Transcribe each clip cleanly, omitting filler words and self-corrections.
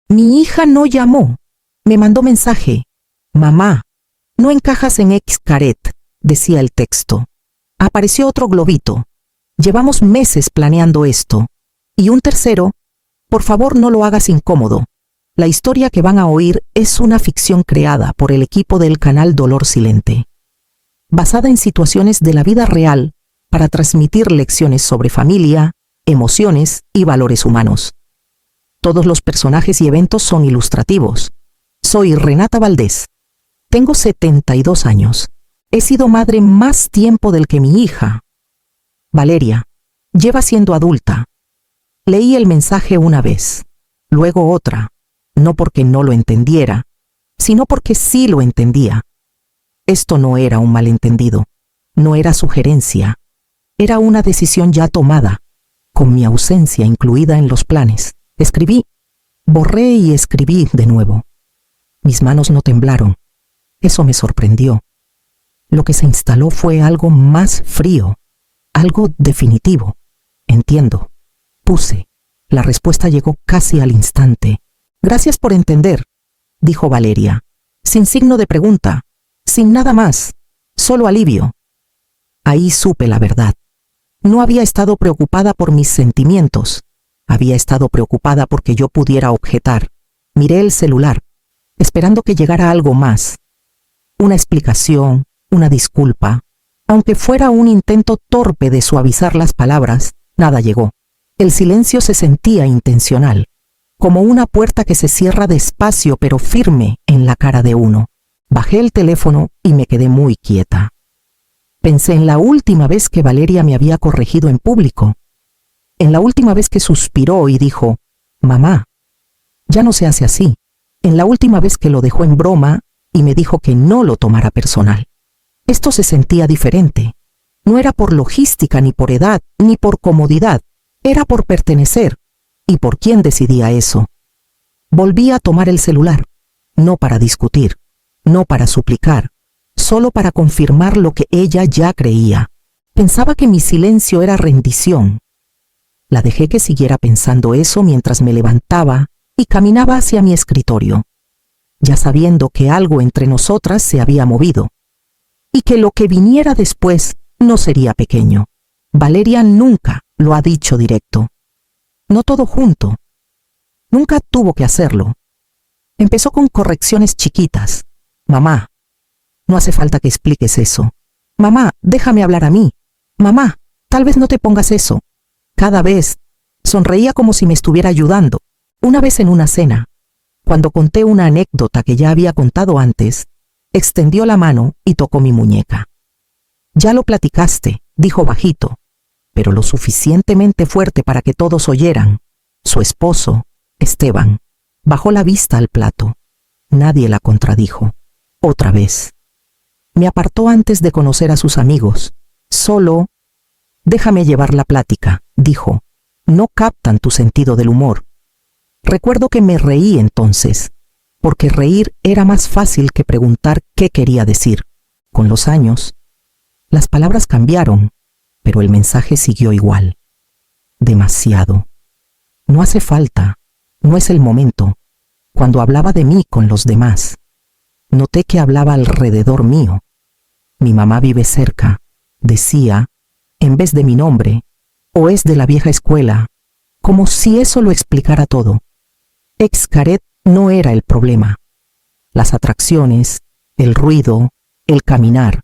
Mi hija no llamó. Me mandó mensaje. Mamá, no encajas en Xcaret, decía el texto. Apareció otro globito. Llevamos meses planeando esto. Y un tercero, por favor no lo hagas incómodo. La historia que van a oír es una ficción creada por el equipo del canal Dolor Silente, basada en situaciones de la vida real para transmitir lecciones sobre familia, emociones y valores humanos. Todos los personajes y eventos son ilustrativos. Soy Renata Valdés. Tengo 72 años. He sido madre más tiempo del que mi hija. Valeria lleva siendo adulta. Leí el mensaje una vez, luego otra, no porque no lo entendiera, sino porque sí lo entendía. Esto no era un malentendido, no era sugerencia, era una decisión ya tomada, con mi ausencia incluida en los planes. Escribí, borré y escribí de nuevo. Mis manos no temblaron. Eso me sorprendió. Lo que se instaló fue algo más frío, algo definitivo. Entiendo. Puse. La respuesta llegó casi al instante. Gracias por entender, dijo Valeria, sin signo de pregunta, sin nada más, solo alivio. Ahí supe la verdad. No había estado preocupada por mis sentimientos. Había estado preocupada porque yo pudiera objetar. Miré el celular, esperando que llegara algo más. Una explicación, una disculpa. Aunque fuera un intento torpe de suavizar las palabras, nada llegó. El silencio se sentía intencional, como una puerta que se cierra despacio pero firme en la cara de uno. Bajé el teléfono y me quedé muy quieta. Pensé en la última vez que Valeria me había corregido en público, en la última vez que suspiró y dijo, «Mamá, ya no se hace así», en la última vez que lo dejó en broma y me dijo que no lo tomara personal. Esto se sentía diferente. No era por logística, ni por edad, ni por comodidad. Era por pertenecer. ¿Y por quién decidía eso? Volví a tomar el celular, no para discutir, no para suplicar, solo para confirmar lo que ella ya creía. Pensaba que mi silencio era rendición. La dejé que siguiera pensando eso mientras me levantaba y caminaba hacia mi escritorio, ya sabiendo que algo entre nosotras se había movido, y que lo que viniera después no sería pequeño. Valeria nunca lo ha dicho directo. No todo junto. Nunca tuvo que hacerlo. Empezó con correcciones chiquitas. Mamá, no hace falta que expliques eso. Mamá, déjame hablar a mí. Mamá, tal vez no te pongas eso. Cada vez sonreía como si me estuviera ayudando. Una vez en una cena, cuando conté una anécdota que ya había contado antes, extendió la mano y tocó mi muñeca. Ya lo platicaste, dijo bajito, pero lo suficientemente fuerte para que todos oyeran. Su esposo, Esteban, bajó la vista al plato. Nadie la contradijo. Otra vez. Me apartó antes de conocer a sus amigos. Solo, déjame llevar la plática, dijo. No captan tu sentido del humor. Recuerdo que me reí entonces, porque reír era más fácil que preguntar qué quería decir. Con los años, las palabras cambiaron, pero el mensaje siguió igual. Demasiado. No hace falta, no es el momento. Cuando hablaba de mí con los demás, noté que hablaba alrededor mío. Mi mamá vive cerca, decía, en vez de mi nombre, o es de la vieja escuela, como si eso lo explicara todo. Xcaret no era el problema. Las atracciones, el ruido, el caminar,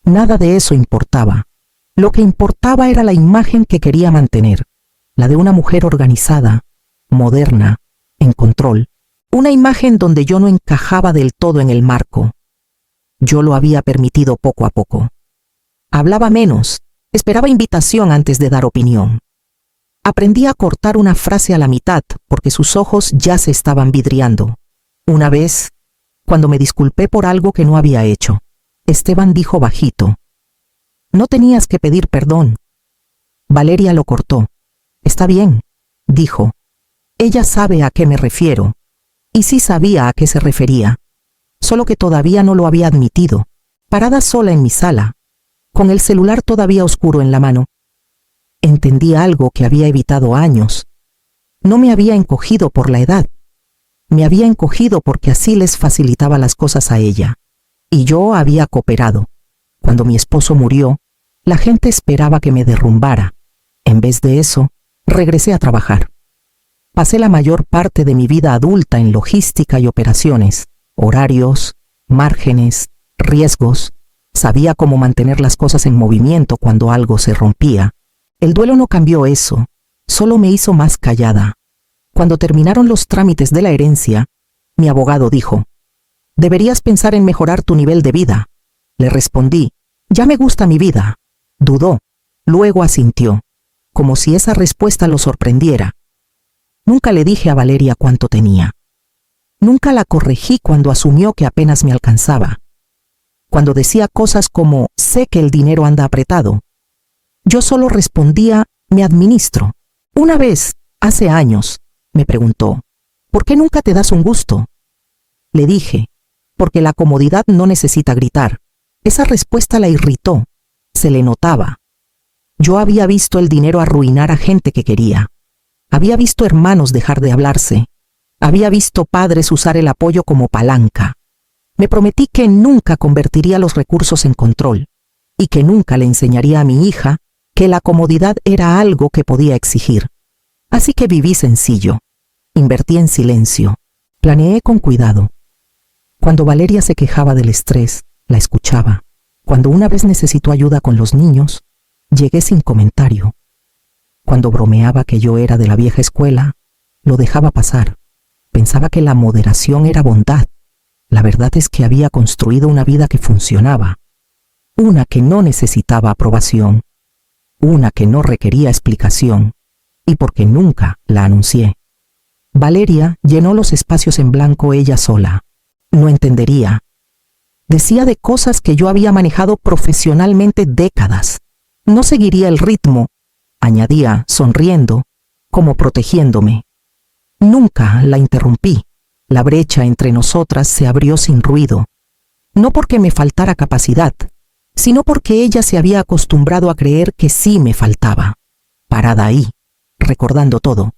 nada de eso importaba. Lo que importaba era la imagen que quería mantener, la de una mujer organizada, moderna, en control, una imagen donde yo no encajaba del todo en el marco. Yo lo había permitido poco a poco. Hablaba menos, esperaba invitación antes de dar opinión. Aprendí a cortar una frase a la mitad porque sus ojos ya se estaban vidriando. Una vez, cuando me disculpé por algo que no había hecho, Esteban dijo bajito, «No tenías que pedir perdón». Valeria lo cortó. «Está bien», dijo. Ella sabe a qué me refiero. Y sí sabía a qué se refería, solo que todavía no lo había admitido. Parada sola en mi sala, con el celular todavía oscuro en la mano, entendí algo que había evitado años. No me había encogido por la edad. Me había encogido porque así les facilitaba las cosas a ella. Y yo había cooperado. Cuando mi esposo murió, la gente esperaba que me derrumbara. En vez de eso, regresé a trabajar. Pasé la mayor parte de mi vida adulta en logística y operaciones, horarios, márgenes, riesgos. Sabía cómo mantener las cosas en movimiento cuando algo se rompía. El duelo no cambió eso, solo me hizo más callada. Cuando terminaron los trámites de la herencia, mi abogado dijo: «Deberías pensar en mejorar tu nivel de vida». Le respondí: «Ya me gusta mi vida». Dudó, luego asintió, como si esa respuesta lo sorprendiera. Nunca le dije a Valeria cuánto tenía. Nunca la corregí cuando asumió que apenas me alcanzaba. Cuando decía cosas como «sé que el dinero anda apretado», yo solo respondía «me administro». Una vez, hace años, me preguntó: «¿Por qué nunca te das un gusto?». Le dije: «Porque la comodidad no necesita gritar». Esa respuesta la irritó. Se le notaba. Yo había visto el dinero arruinar a gente que quería. Había visto hermanos dejar de hablarse. Había visto padres usar el apoyo como palanca. Me prometí que nunca convertiría los recursos en control y que nunca le enseñaría a mi hija que la comodidad era algo que podía exigir. Así que viví sencillo. Invertí en silencio. Planeé con cuidado. Cuando Valeria se quejaba del estrés, la escuchaba. Cuando una vez necesitó ayuda con los niños, llegué sin comentario. Cuando bromeaba que yo era de la vieja escuela, lo dejaba pasar. Pensaba que la moderación era bondad. La verdad es que había construido una vida que funcionaba. Una que no necesitaba aprobación. Una que no requería explicación. Y porque nunca la anuncié. Valeria llenó los espacios en blanco ella sola. No entendería. Decía de cosas que yo había manejado profesionalmente décadas. No seguiría el ritmo, añadía, sonriendo, como protegiéndome. Nunca la interrumpí. La brecha entre nosotras se abrió sin ruido. No porque me faltara capacidad, sino porque ella se había acostumbrado a creer que sí me faltaba. Parada ahí, recordando todo,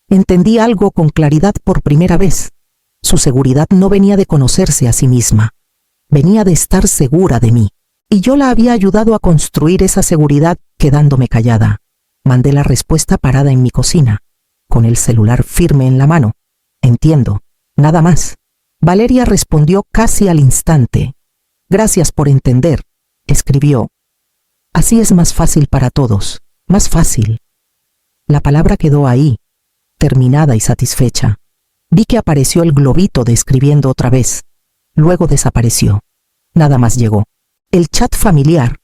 entendí algo con claridad por primera vez. Su seguridad no venía de conocerse a sí misma. Venía de estar segura de mí, y yo la había ayudado a construir esa seguridad quedándome callada. Mandé la respuesta parada en mi cocina, con el celular firme en la mano. Entiendo, nada más. Valeria respondió casi al instante. Gracias por entender, escribió. Así es más fácil para todos, más fácil. La palabra quedó ahí, terminada y satisfecha. Vi que apareció el globito de escribiendo otra vez. Luego desapareció. Nada más llegó. El chat familiar,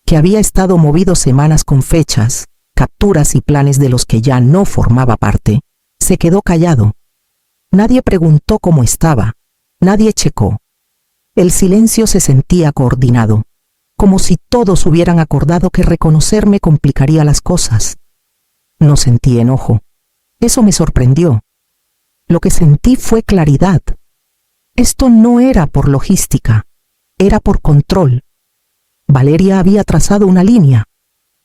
que había estado movido semanas con fechas, capturas y planes de los que ya no formaba parte, se quedó callado. Nadie preguntó cómo estaba. Nadie checó. El silencio se sentía coordinado, como si todos hubieran acordado que reconocerme complicaría las cosas. No sentí enojo. Eso me sorprendió. Lo que sentí fue claridad. Esto no era por logística, era por control. Valeria había trazado una línea,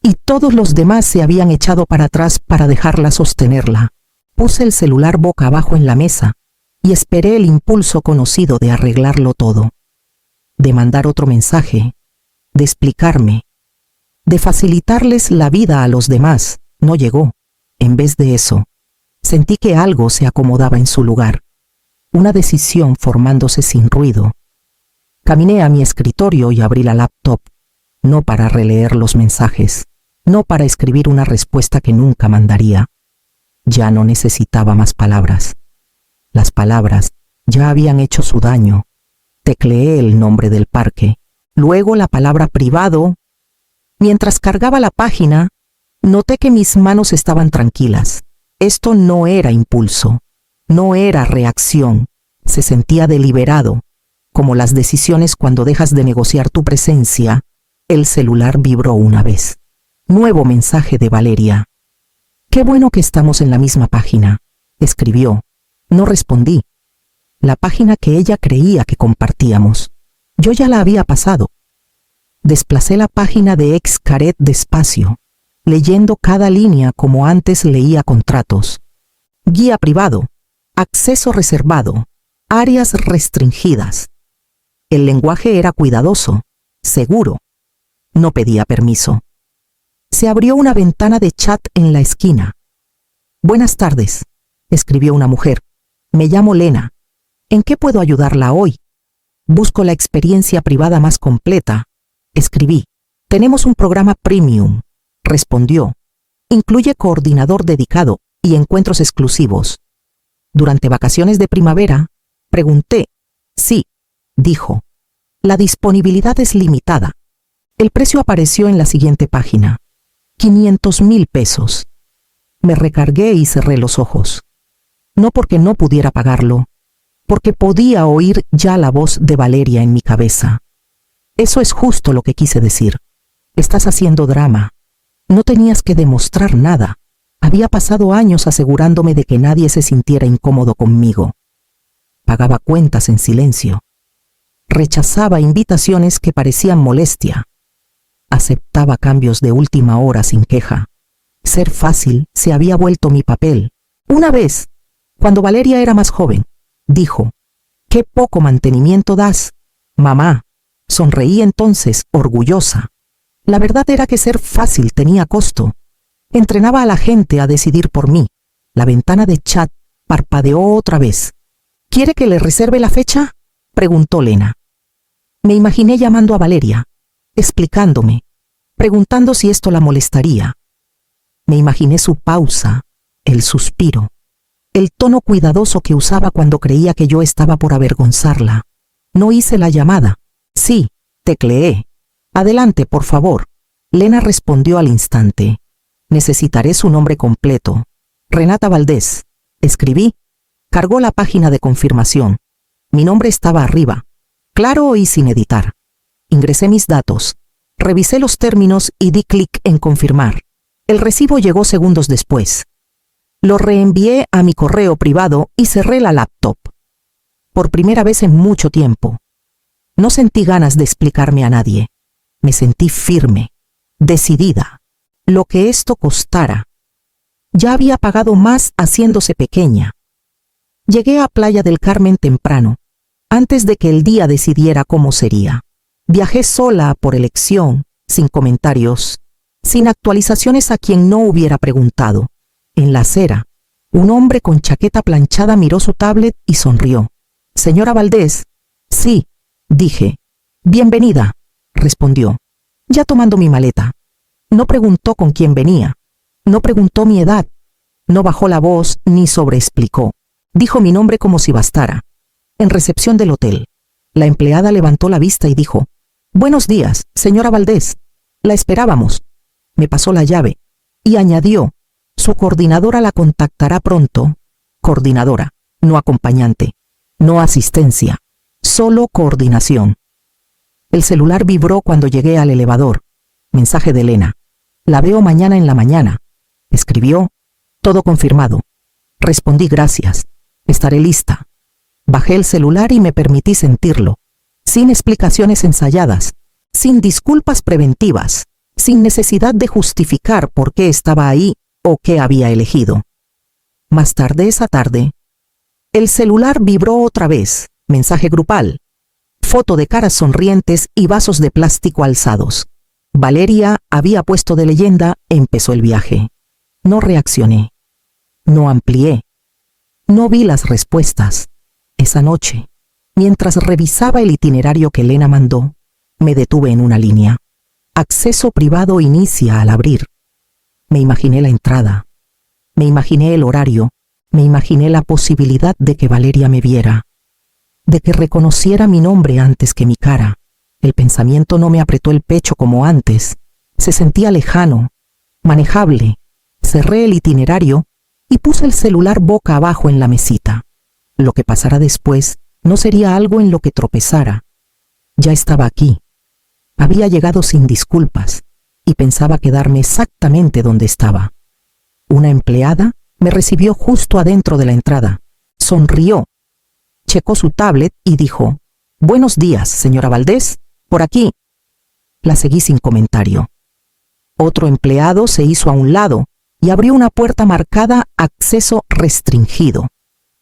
y todos los demás se habían echado para atrás para dejarla sostenerla. Puse el celular boca abajo en la mesa, y esperé el impulso conocido de arreglarlo todo. De mandar otro mensaje, de explicarme, de facilitarles la vida a los demás, no llegó. En vez de eso, sentí que algo se acomodaba en su lugar. Una decisión formándose sin ruido. Caminé a mi escritorio y abrí la laptop, no para releer los mensajes, no para escribir una respuesta que nunca mandaría. Ya no necesitaba más palabras. Las palabras ya habían hecho su daño. Tecleé el nombre del parque, luego la palabra privado. Mientras cargaba la página, noté que mis manos estaban tranquilas. Esto no era impulso. No era reacción, se sentía deliberado, como las decisiones cuando dejas de negociar tu presencia. El celular vibró una vez. Nuevo mensaje de Valeria. «Qué bueno que estamos en la misma página», escribió. No respondí. La página que ella creía que compartíamos. Yo ya la había pasado. Desplacé la página de Xcaret despacio, leyendo cada línea como antes leía contratos. Guía privado. Acceso reservado. Áreas restringidas. El lenguaje era cuidadoso, seguro. No pedía permiso. Se abrió una ventana de chat en la esquina. Buenas tardes, escribió una mujer. Me llamo Lena. ¿En qué puedo ayudarla hoy? Busco la experiencia privada más completa. Escribí. Tenemos un programa premium. Respondió. Incluye coordinador dedicado y encuentros exclusivos. Durante vacaciones de primavera, pregunté. Sí, dijo. La disponibilidad es limitada. El precio apareció en la siguiente página. 500,000 pesos. Me recargué y cerré los ojos. No porque no pudiera pagarlo, porque podía oír ya la voz de Valeria en mi cabeza. Eso es justo lo que quise decir. Estás haciendo drama. No tenías que demostrar nada. Había pasado años asegurándome de que nadie se sintiera incómodo conmigo. Pagaba cuentas en silencio. Rechazaba invitaciones que parecían molestia. Aceptaba cambios de última hora sin queja. Ser fácil se había vuelto mi papel. Una vez, cuando Valeria era más joven, dijo, «¡Qué poco mantenimiento das, mamá!». Sonreí entonces, orgullosa. La verdad era que ser fácil tenía costo. Entrenaba a la gente a decidir por mí. La ventana de chat parpadeó otra vez. «¿Quiere que le reserve la fecha?», preguntó Lena. Me imaginé llamando a Valeria, explicándome, preguntando si esto la molestaría. Me imaginé su pausa, el suspiro, el tono cuidadoso que usaba cuando creía que yo estaba por avergonzarla. No hice la llamada. Sí, tecleé. «Adelante, por favor». Lena respondió al instante. «Necesitaré su nombre completo. Renata Valdés». Escribí. Cargó la página de confirmación. Mi nombre estaba arriba, claro y sin editar. Ingresé mis datos, revisé los términos y di clic en confirmar. El recibo llegó segundos después. Lo reenvié a mi correo privado y cerré la laptop. Por primera vez en mucho tiempo. No sentí ganas de explicarme a nadie. Me sentí firme, decidida. Lo que esto costara. Ya había pagado más haciéndose pequeña. Llegué a Playa del Carmen temprano, antes de que el día decidiera cómo sería. Viajé sola por elección, sin comentarios, sin actualizaciones a quien no hubiera preguntado. En la acera, un hombre con chaqueta planchada miró su tablet y sonrió. «Señora Valdés». «Sí», dije. «Bienvenida», respondió, ya tomando mi maleta. No preguntó con quién venía, no preguntó mi edad, no bajó la voz ni sobreexplicó. Dijo mi nombre como si bastara. En recepción del hotel, la empleada levantó la vista y dijo, «Buenos días, señora Valdés. La esperábamos». Me pasó la llave y añadió, «Su coordinadora la contactará pronto». Coordinadora, no acompañante, no asistencia, solo coordinación. El celular vibró cuando llegué al elevador. Mensaje de Lena. «La veo mañana en la mañana». Escribió, «Todo confirmado». Respondí, «Gracias. Estaré lista». Bajé el celular y me permití sentirlo, sin explicaciones ensayadas, sin disculpas preventivas, sin necesidad de justificar por qué estaba ahí o qué había elegido. Más tarde esa tarde, el celular vibró otra vez. Mensaje grupal. Foto de caras sonrientes y vasos de plástico alzados. Valeria había puesto de leyenda, «Empezó el viaje». No reaccioné. No amplié. No vi las respuestas. Esa noche, mientras revisaba el itinerario que Lena mandó, me detuve en una línea. Acceso privado inicia al abrir. Me imaginé la entrada. Me imaginé el horario. Me imaginé la posibilidad de que Valeria me viera, de que reconociera mi nombre antes que mi cara. El pensamiento no me apretó el pecho como antes. Se sentía lejano, manejable. Cerré el itinerario y puse el celular boca abajo en la mesita. Lo que pasara después no sería algo en lo que tropezara. Ya estaba aquí. Había llegado sin disculpas y pensaba quedarme exactamente donde estaba. Una empleada me recibió justo adentro de la entrada. Sonrió. Checó su tablet y dijo, «Buenos días, señora Valdés, por aquí». La seguí sin comentario. Otro empleado se hizo a un lado y abrió una puerta marcada «Acceso restringido».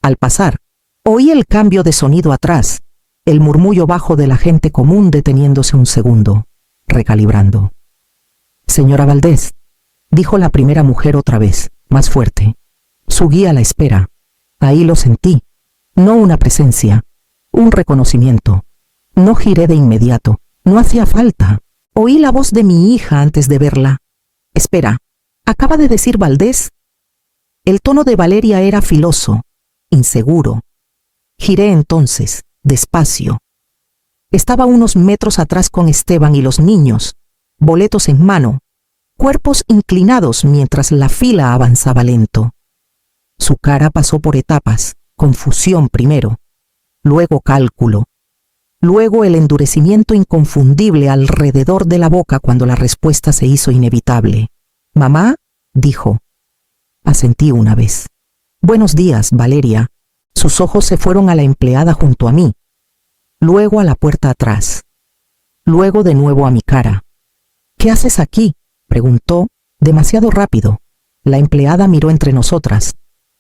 Al pasar, oí el cambio de sonido atrás, el murmullo bajo de la gente común deteniéndose un segundo, recalibrando. Señora Valdés, dijo la primera mujer otra vez, más fuerte. Su guía la espera. Ahí lo sentí. No una presencia, un reconocimiento. No giré de inmediato. No hacía falta. Oí la voz de mi hija antes de verla. Espera, ¿acaba de decir Valdés? El tono de Valeria era filoso, inseguro. Giré entonces, despacio. Estaba unos metros atrás con Esteban y los niños, boletos en mano, cuerpos inclinados mientras la fila avanzaba lento. Su cara pasó por etapas, confusión primero, luego cálculo, luego el endurecimiento inconfundible alrededor de la boca cuando la respuesta se hizo inevitable. «Mamá», dijo. Asentí una vez. «Buenos días, Valeria». Sus ojos se fueron a la empleada junto a mí, luego a la puerta atrás, luego de nuevo a mi cara. «¿Qué haces aquí?», preguntó, demasiado rápido. La empleada miró entre nosotras,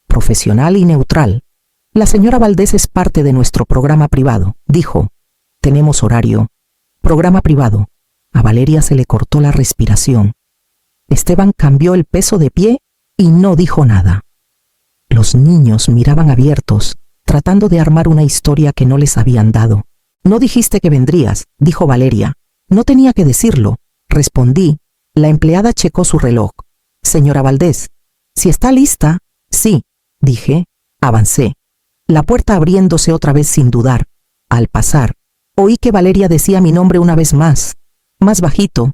profesional y neutral. «La señora Valdés es parte de nuestro programa privado», dijo. «Tenemos horario. Programa privado». A Valeria se le cortó la respiración. Esteban cambió el peso de pie y no dijo nada. Los niños miraban abiertos, tratando de armar una historia que no les habían dado. «No dijiste que vendrías», dijo Valeria. «No tenía que decirlo», respondí. La empleada checó su reloj. «Señora Valdés, si está lista». «Sí», dije. Avancé. La puerta abriéndose otra vez sin dudar. Al pasar, oí que Valeria decía mi nombre una vez más bajito,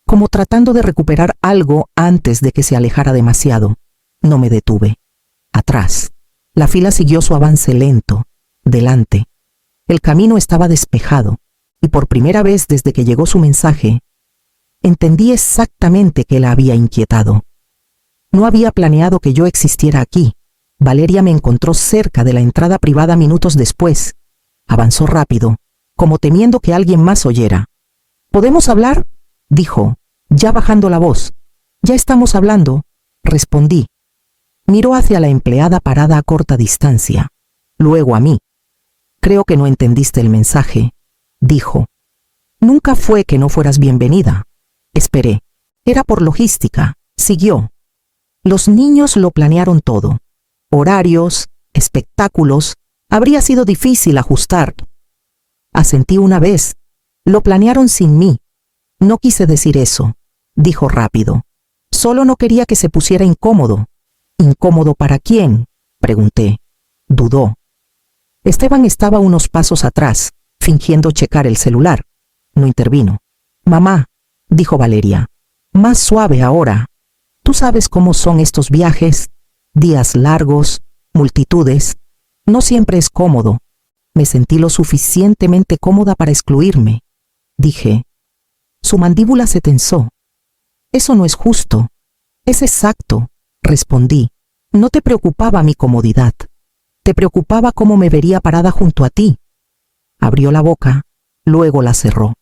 como tratando de recuperar algo antes de que se alejara demasiado. No me detuve. Atrás. La fila siguió su avance lento. Delante. El camino estaba despejado, y por primera vez desde que llegó su mensaje, entendí exactamente qué la había inquietado. No había planeado que yo existiera aquí. Valeria me encontró cerca de la entrada privada minutos después. Avanzó rápido, como temiendo que alguien más oyera. «¿Podemos hablar?», dijo, ya bajando la voz. «Ya estamos hablando», respondí. Miró hacia la empleada parada a corta distancia, luego a mí. «Creo que no entendiste el mensaje», dijo. «Nunca fue que no fueras bienvenida». Esperé. Era por logística. Siguió. Los niños lo planearon todo. Horarios, espectáculos. Habría sido difícil ajustar. Asentí una vez. Lo planearon sin mí. «No quise decir eso», dijo rápido. «Solo no quería que se pusiera incómodo». «¿Incómodo para quién?», pregunté. Dudó. Esteban estaba unos pasos atrás, fingiendo checar el celular. No intervino. «Mamá», dijo Valeria, «más suave ahora. Tú sabes cómo son estos viajes, días largos, multitudes. No siempre es cómodo». Me sentí lo suficientemente cómoda para excluirme. Dije. Su mandíbula se tensó. «Eso no es justo». «Es exacto», respondí. «No te preocupaba mi comodidad. Te preocupaba cómo me vería parada junto a ti». Abrió la boca, luego la cerró.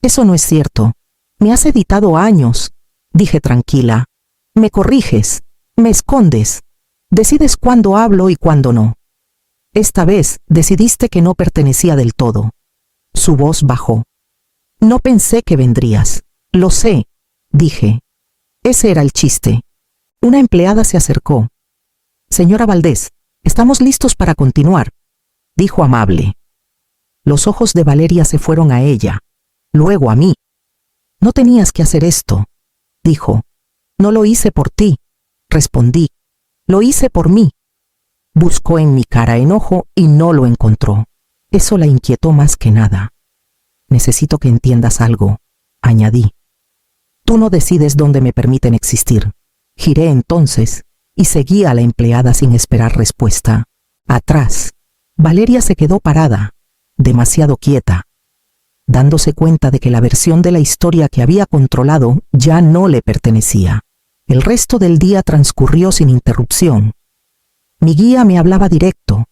«Eso no es cierto. Me has editado años», dije tranquila. «Me corriges, me escondes. Decides cuándo hablo y cuándo no. Esta vez decidiste que no pertenecía del todo». Su voz bajó. «No pensé que vendrías. Lo sé», dije. Ese era el chiste. Una empleada se acercó. «Señora Valdés, estamos listos para continuar», dijo amable. Los ojos de Valeria se fueron a ella, luego a mí. «No tenías que hacer esto», dijo. «No lo hice por ti», respondí. «Lo hice por mí». Buscó en mi cara enojo y no lo encontró. Eso la inquietó más que nada. «Necesito que entiendas algo», añadí. «Tú no decides dónde me permiten existir». Giré entonces y seguí a la empleada sin esperar respuesta. Atrás, Valeria se quedó parada, demasiado quieta, dándose cuenta de que la versión de la historia que había controlado ya no le pertenecía. El resto del día transcurrió sin interrupción. Mi guía me hablaba directo,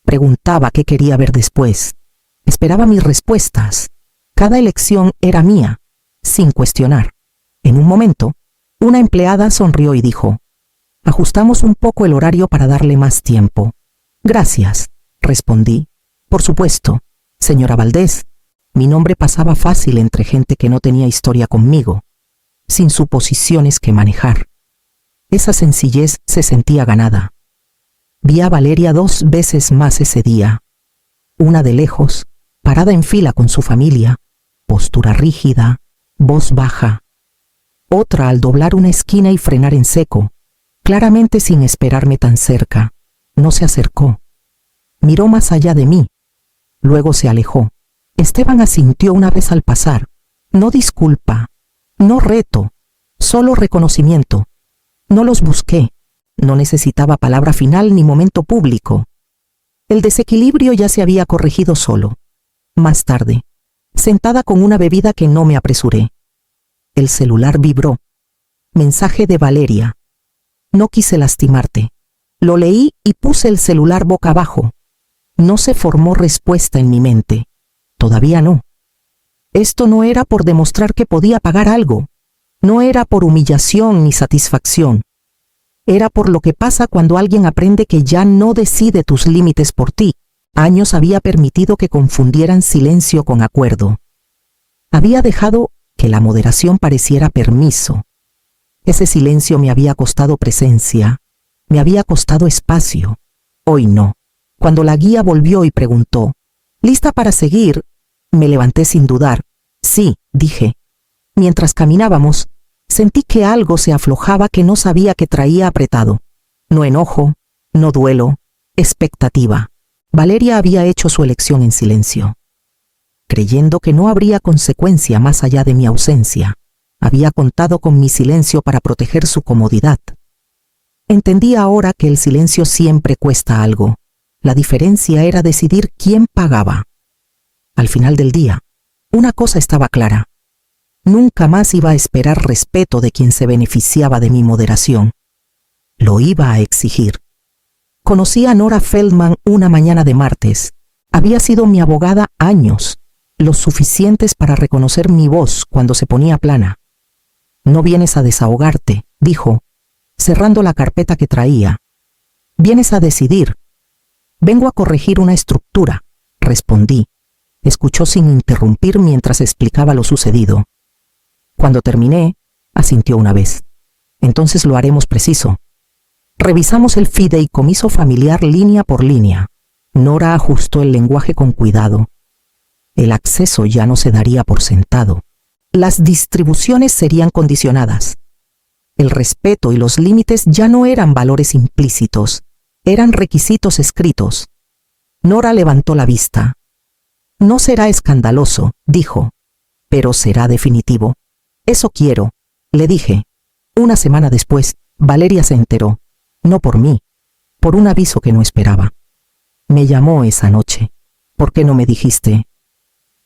preguntaba qué quería ver después, esperaba mis respuestas. Cada elección era mía, sin cuestionar. En un momento, una empleada sonrió y dijo: «Ajustamos un poco el horario para darle más tiempo». Gracias, respondí. Por supuesto, señora Valdés. Mi nombre pasaba fácil entre gente que no tenía historia conmigo, sin suposiciones que manejar. Esa sencillez se sentía ganada. Vi a Valeria 2 veces más ese día. Una de lejos, parada en fila con su familia, postura rígida, voz baja. Otra al doblar una esquina y frenar en seco, claramente sin esperarme tan cerca. No se acercó. Miró más allá de mí. Luego se alejó. Esteban asintió una vez al pasar. No disculpa, no reto, solo reconocimiento. No los busqué. No necesitaba palabra final ni momento público. El desequilibrio ya se había corregido solo. Más tarde, sentada con una bebida que no me apresuré. El celular vibró. Mensaje de Valeria. No quise lastimarte. Lo leí y puse el celular boca abajo. No se formó respuesta en mi mente. Todavía no. Esto no era por demostrar que podía pagar algo. No era por humillación ni satisfacción. Era por lo que pasa cuando alguien aprende que ya no decide tus límites por ti. Años había permitido que confundieran silencio con acuerdo. Había dejado que la moderación pareciera permiso. Ese silencio me había costado presencia, me había costado espacio. Hoy no. Cuando la guía volvió y preguntó, ¿lista para seguir? Me levanté sin dudar. Sí, dije. Mientras caminábamos, sentí que algo se aflojaba que no sabía que traía apretado. No enojo, no duelo, expectativa. Valeria había hecho su elección en silencio. Creyendo que no habría consecuencia más allá de mi ausencia, había contado con mi silencio para proteger su comodidad. Entendía ahora que el silencio siempre cuesta algo. La diferencia era decidir quién pagaba. Al final del día, una cosa estaba clara. Nunca más iba a esperar respeto de quien se beneficiaba de mi moderación. Lo iba a exigir. Conocí a Nora Feldman una mañana de martes. Había sido mi abogada años, los suficientes para reconocer mi voz cuando se ponía plana. No vienes a desahogarte, dijo, cerrando la carpeta que traía. Vienes a decidir. Vengo a corregir una estructura, respondí. Escuchó sin interrumpir mientras explicaba lo sucedido. Cuando terminé, asintió una vez. Entonces lo haremos preciso. Revisamos el fideicomiso familiar línea por línea. Nora ajustó el lenguaje con cuidado. El acceso ya no se daría por sentado. Las distribuciones serían condicionadas. El respeto y los límites ya no eran valores implícitos, eran requisitos escritos. Nora levantó la vista. No será escandaloso, dijo, pero será definitivo. Eso quiero, le dije. Una semana después, Valeria se enteró, no por mí, por un aviso que no esperaba. Me llamó esa noche. ¿Por qué no me dijiste?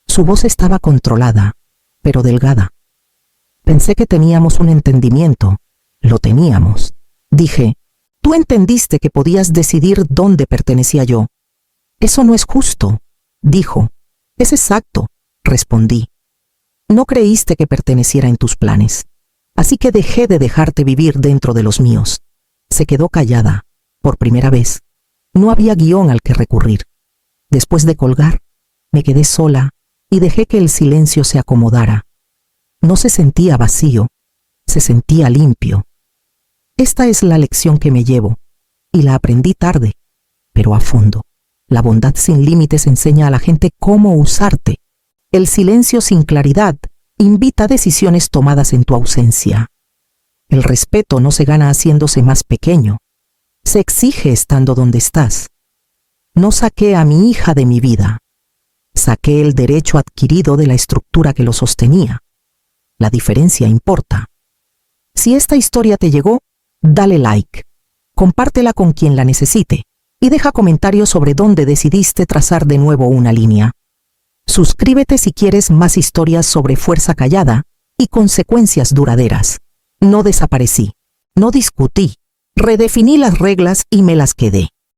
Su voz estaba controlada, pero delgada. Pensé que teníamos un entendimiento. Lo teníamos. Dije, tú entendiste que podías decidir dónde pertenecía yo. Eso no es justo, dijo. Es exacto, respondí. No creíste que perteneciera en tus planes, así que dejé de dejarte vivir dentro de los míos. Se quedó callada, por primera vez. No había guión al que recurrir. Después de colgar, me quedé sola y dejé que el silencio se acomodara. No se sentía vacío, se sentía limpio. Esta es la lección que me llevo, y la aprendí tarde, pero a fondo. La bondad sin límites enseña a la gente cómo usarte. El silencio sin claridad invita a decisiones tomadas en tu ausencia. El respeto no se gana haciéndose más pequeño. Se exige estando donde estás. No saqué a mi hija de mi vida. Saqué el derecho adquirido de la estructura que lo sostenía. La diferencia importa. Si esta historia te llegó, dale like. Compártela con quien la necesite. Y deja comentarios sobre dónde decidiste trazar de nuevo una línea. Suscríbete si quieres más historias sobre fuerza callada y consecuencias duraderas. No desaparecí, no discutí, redefiní las reglas y me las quedé.